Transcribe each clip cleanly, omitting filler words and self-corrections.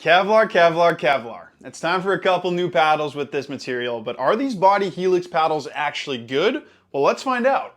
Kevlar, Kevlar, Kevlar. It's time for a couple new paddles with this material, but are these body Helix paddles actually good? Well, let's find out.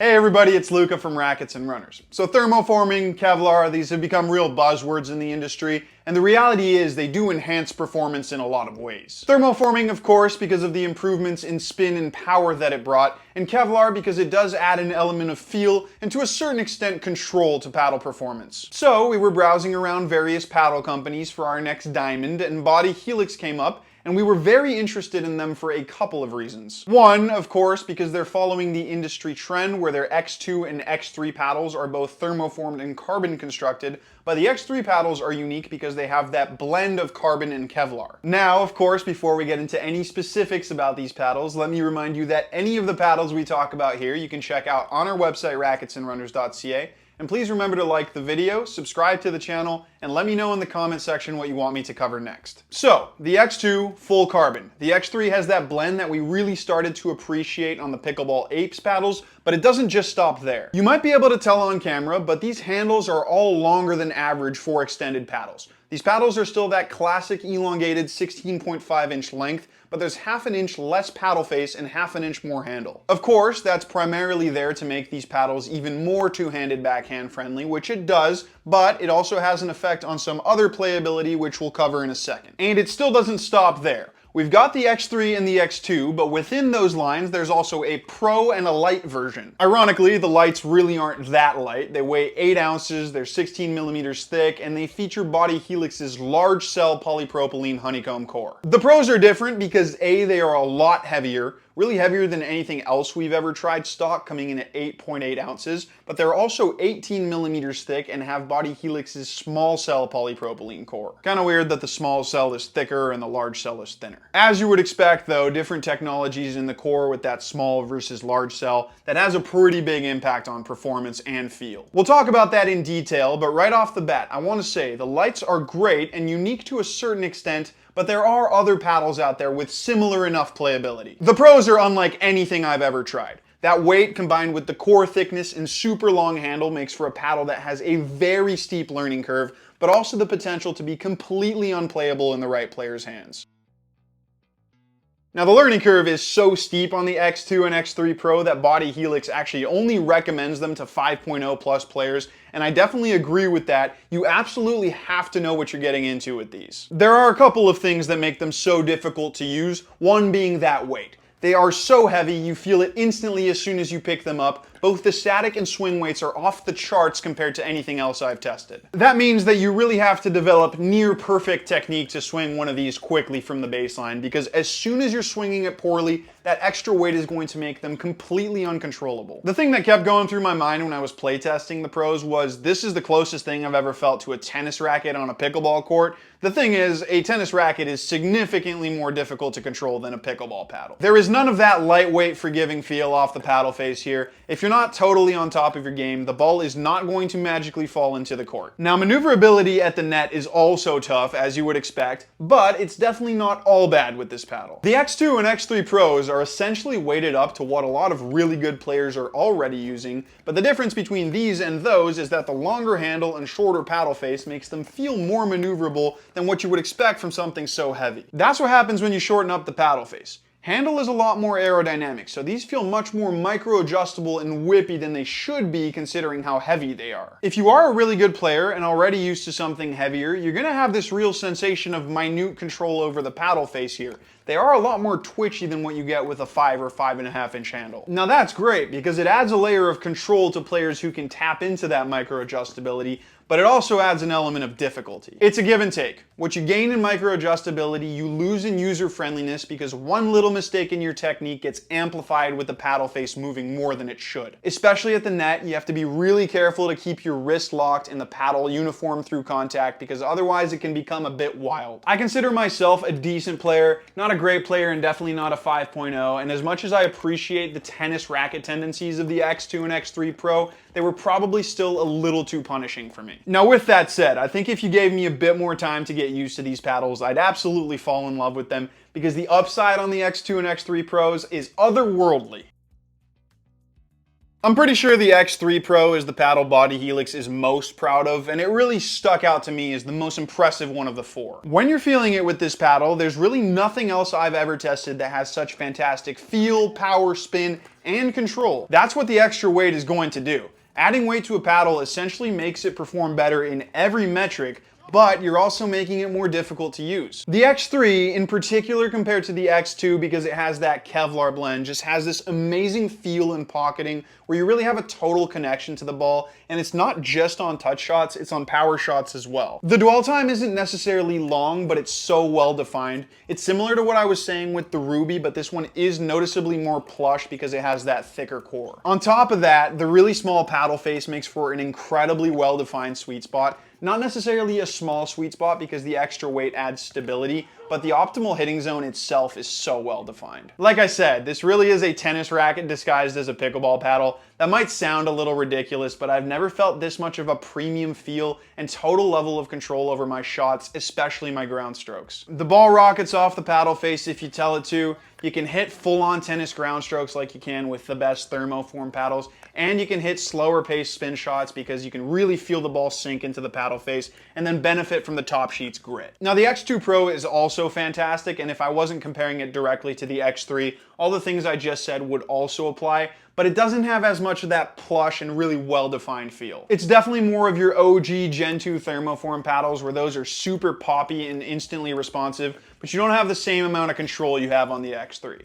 Hey everybody, it's Luca from Rackets Runners. So thermoforming, Kevlar, these have become real buzzwords in the industry, and the reality is they do enhance performance in a lot of ways. Thermoforming, of course, because of the improvements in spin and power that it brought, and Kevlar because it does add an element of feel and to a certain extent control to paddle performance. So we were browsing around various paddle companies for our next diamond, and body Helix came up, and we were very interested in them for a couple of reasons. One, of course, because they're following the industry trend where their X-2 and X-3 paddles are both thermoformed and carbon constructed, but the X-3 paddles are unique because they have that blend of carbon and Kevlar. Now, of course, before we get into any specifics about these paddles, let me remind you that any of the paddles we talk about here you can check out on our website, racketsandrunners.ca. And please remember to like the video, subscribe to the channel, and let me know in the comment section what you want me to cover next. So, the X2, full carbon. The X3 has that blend that we really started to appreciate on the Pickleball Apes paddles, but it doesn't just stop there. You might be able to tell on camera, but these handles are all longer than average for extended paddles. These paddles are still that classic elongated 16.5 inch length, but there's half an inch less paddle face and half an inch more handle. Of course, that's primarily there to make these paddles even more two-handed backhand friendly, which it does, but it also has an effect on some other playability, which we'll cover in a second. And it still doesn't stop there. We've got the X3 and the X2, but within those lines, there's also a Pro and a Lite version. Ironically, the Lites really aren't that light. They weigh 8 ounces, they're 16 millimeters thick, and they feature body Helix's large cell polypropylene honeycomb core. The Pros are different because A, they are a lot heavier, really heavier than anything else we've ever tried stock, coming in at 8.8 ounces, but they're also 18 millimeters thick and have body Helix's small cell polypropylene core. Kind of weird that the small cell is thicker and the large cell is thinner. As you would expect though, different technologies in the core with that small versus large cell, that has a pretty big impact on performance and feel. We'll talk about that in detail, but right off the bat, I want to say the Lites are great and unique to a certain extent, but there are other paddles out there with similar enough playability. The Pros are unlike anything I've ever tried. That weight combined with the core thickness and super long handle makes for a paddle that has a very steep learning curve, but also the potential to be completely unplayable in the right player's hands. Now the learning curve is so steep on the X2 and X3 Pro that body Helix actually only recommends them to 5.0 plus players, and I definitely agree with that. You absolutely have to know what you're getting into with these. There are a couple of things that make them so difficult to use, one being that weight. They are so heavy, you feel it instantly as soon as you pick them up. Both the static and swing weights are off the charts compared to anything else I've tested. That means that you really have to develop near perfect technique to swing one of these quickly from the baseline, because as soon as you're swinging it poorly, that extra weight is going to make them completely uncontrollable. The thing that kept going through my mind when I was playtesting the Pros was, this is the closest thing I've ever felt to a tennis racket on a pickleball court. The thing is, a tennis racket is significantly more difficult to control than a pickleball paddle. There is none of that lightweight, forgiving feel off the paddle face here. If you're not totally on top of your game, the ball is not going to magically fall into the court. Now, maneuverability at the net is also tough, as you would expect, but it's definitely not all bad with this paddle. The X2 and X3 Pros are essentially weighted up to what a lot of really good players are already using, but the difference between these and those is that the longer handle and shorter paddle face makes them feel more maneuverable than what you would expect from something so heavy. That's what happens when you shorten up the paddle face. Handle is a lot more aerodynamic, so these feel much more micro-adjustable and whippy than they should be considering how heavy they are. If you are a really good player and already used to something heavier, you're going to have this real sensation of minute control over the paddle face here. They are a lot more twitchy than what you get with a 5 or 5.5 inch handle. Now that's great because it adds a layer of control to players who can tap into that micro-adjustability, but it also adds an element of difficulty. It's a give and take. What you gain in micro-adjustability, you lose in user-friendliness because one little mistake in your technique gets amplified with the paddle face moving more than it should. Especially at the net, you have to be really careful to keep your wrist locked and the paddle uniform through contact because otherwise it can become a bit wild. I consider myself a decent player, not a great player and definitely not a 5.0, and as much as I appreciate the tennis racket tendencies of the X2 and X3 Pro, they were probably still a little too punishing for me. Now with that said, I think if you gave me a bit more time to get used to these paddles, I'd absolutely fall in love with them because the upside on the X2 and X3 Pros is otherworldly. I'm pretty sure the X-3 Pro is the paddle Body Helix is most proud of, and it really stuck out to me as the most impressive one of the four. When you're feeling it with this paddle, there's really nothing else I've ever tested that has such fantastic feel, power, spin, and control. That's what the extra weight is going to do. Adding weight to a paddle essentially makes it perform better in every metric, but you're also making it more difficult to use. The X3 in particular compared to the X2, because it has that Kevlar blend, just has this amazing feel and pocketing where you really have a total connection to the ball, and it's not just on touch shots, it's on power shots as well. The dwell time isn't necessarily long, but it's so well defined. It's similar to what I was saying with the Ruby, but this one is noticeably more plush because it has that thicker core. On top of that, the really small paddle face makes for an incredibly well defined sweet spot. Not necessarily a small sweet spot because the extra weight adds stability, but the optimal hitting zone itself is so well defined. Like I said, this really is a tennis racket disguised as a pickleball paddle. That might sound a little ridiculous, but I've never felt this much of a premium feel and total level of control over my shots, especially my ground strokes. The ball rockets off the paddle face if you tell it to. You can hit full-on tennis ground strokes like you can with the best thermoform paddles, and you can hit slower paced spin shots because you can really feel the ball sink into the paddle face and then benefit from the top sheet's grit. Now the X2 Pro is also fantastic, and if I wasn't comparing it directly to the X3, all the things I just said would also apply, but it doesn't have as much of that plush and really well-defined feel. It's definitely more of your OG Gen 2 thermoform paddles where those are super poppy and instantly responsive, but you don't have the same amount of control you have on the X3.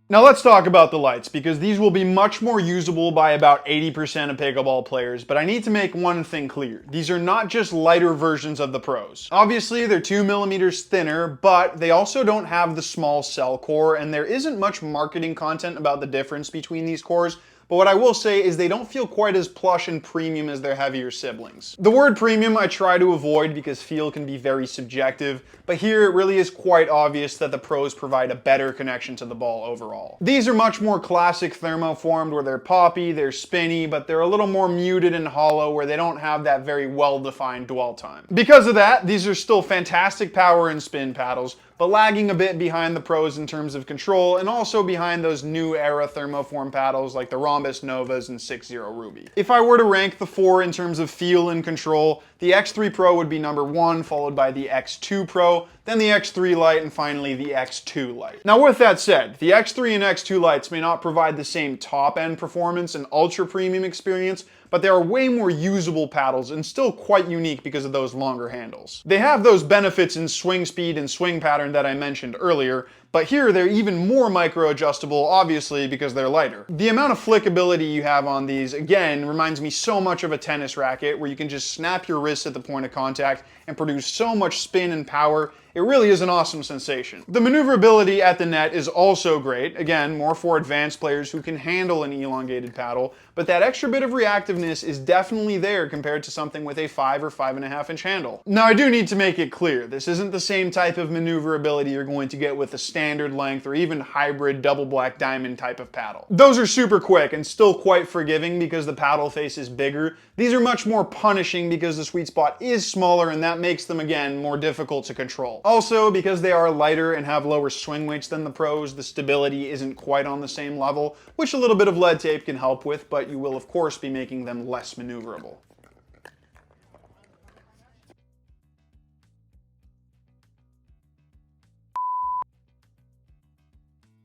Now let's talk about the lights, because these will be much more usable by about 80% of pickleball players, but I need to make one thing clear. These are not just lighter versions of the Pros. Obviously, they're 2 millimeters thinner, but they also don't have the small cell core, and there isn't much marketing content about the difference between these cores. But what I will say is they don't feel quite as plush and premium as their heavier siblings. The word premium I try to avoid because feel can be very subjective, but here it really is quite obvious that the Pros provide a better connection to the ball overall. These are much more classic thermoformed where they're poppy, they're spinny, but they're a little more muted and hollow where they don't have that very well-defined dwell time. Because of that, these are still fantastic power and spin paddles, but lagging a bit behind the Pros in terms of control, and also behind those new era thermoform paddles like the Rhombus Novas and 6-0 Ruby. If I were to rank the four in terms of feel and control, the X3 Pro would be number 1, followed by the X2 Pro, then the X3 Lite, and finally the X2 Lite. Now with that said, the X3 and X2 Lites may not provide the same top-end performance and ultra-premium experience, but they are way more usable paddles and still quite unique because of those longer handles. They have those benefits in swing speed and swing pattern that I mentioned earlier, but here they're even more micro-adjustable, obviously, because they're lighter. The amount of flickability you have on these, again, reminds me so much of a tennis racket where you can just snap your wrists at the point of contact and produce so much spin and power. It really is an awesome sensation. The maneuverability at the net is also great, again, more for advanced players who can handle an elongated paddle, but that extra bit of reactiveness is definitely there compared to something with a 5 or 5.5 inch handle. Now I do need to make it clear, this isn't the same type of maneuverability you're going to get with a standard length or even hybrid double black diamond type of paddle. Those are super quick and still quite forgiving because the paddle face is bigger. These are much more punishing because the sweet spot is smaller, and that makes them, again, more difficult to control. Also, because they are lighter and have lower swing weights than the Pros, the stability isn't quite on the same level, which a little bit of lead tape can help with, but you will of course be making them less maneuverable.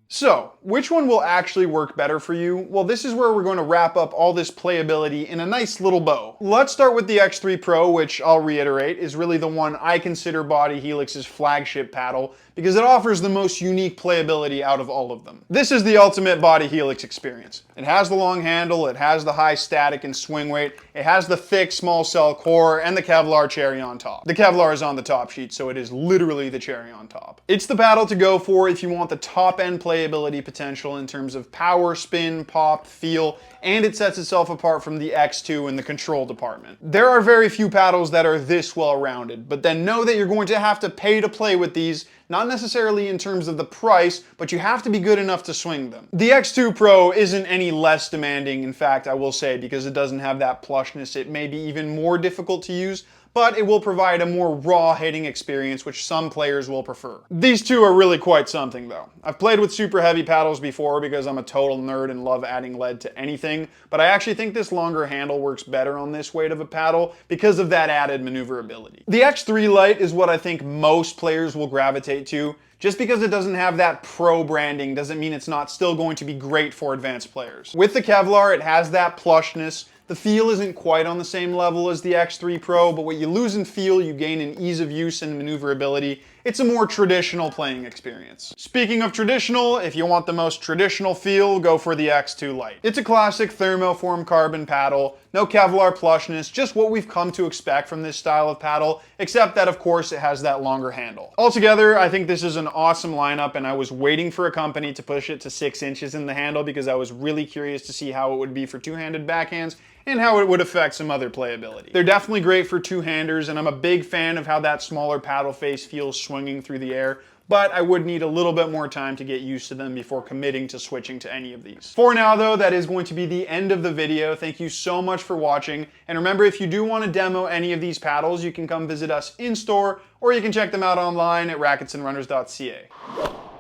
So, which one will actually work better for you? Well, this is where we're going to wrap up all this playability in a nice little bow. Let's start with the X3 Pro, which I'll reiterate is really the one I consider Body Helix's flagship paddle because it offers the most unique playability out of all of them. This is the ultimate Body Helix experience. It has the long handle, it has the high static and swing weight, it has the thick small cell core, and the Kevlar cherry on top. The Kevlar is on the top sheet, so it is literally the cherry on top. It's the paddle to go for if you want the top end playability potential in terms of power, spin, pop, feel, and it sets itself apart from the X2 in the control department. There are very few paddles that are this well rounded, but then know that you're going to have to pay to play with these, not necessarily in terms of the price, but you have to be good enough to swing them. The X2 Pro isn't any less demanding, in fact, I will say, because it doesn't have that plushness, it may be even more difficult to use, but it will provide a more raw hitting experience, which some players will prefer. These two are really quite something though. I've played with super heavy paddles before because I'm a total nerd and love adding lead to anything, but I actually think this longer handle works better on this weight of a paddle because of that added maneuverability. The X-3 Lite is what I think most players will gravitate to. Just because it doesn't have that pro branding doesn't mean it's not still going to be great for advanced players. With the Kevlar, it has that plushness. The feel isn't quite on the same level as the X3 Pro, but what you lose in feel, you gain in ease of use and maneuverability. It's a more traditional playing experience. Speaking of traditional, if you want the most traditional feel, go for the X2 Lite. It's a classic thermoform carbon paddle, no Kevlar plushness, just what we've come to expect from this style of paddle, except that of course it has that longer handle. Altogether, I think this is an awesome lineup, and I was waiting for a company to push it to 6 inches in the handle because I was really curious to see how it would be for two-handed backhands and how it would affect some other playability. They're definitely great for two-handers, and I'm a big fan of how that smaller paddle face feels swinging through the air, but I would need a little bit more time to get used to them before committing to switching to any of these. For now though, that is going to be the end of the video. Thank you so much for watching, and remember, if you do want to demo any of these paddles, you can come visit us in store, or you can check them out online at racketsandrunners.ca.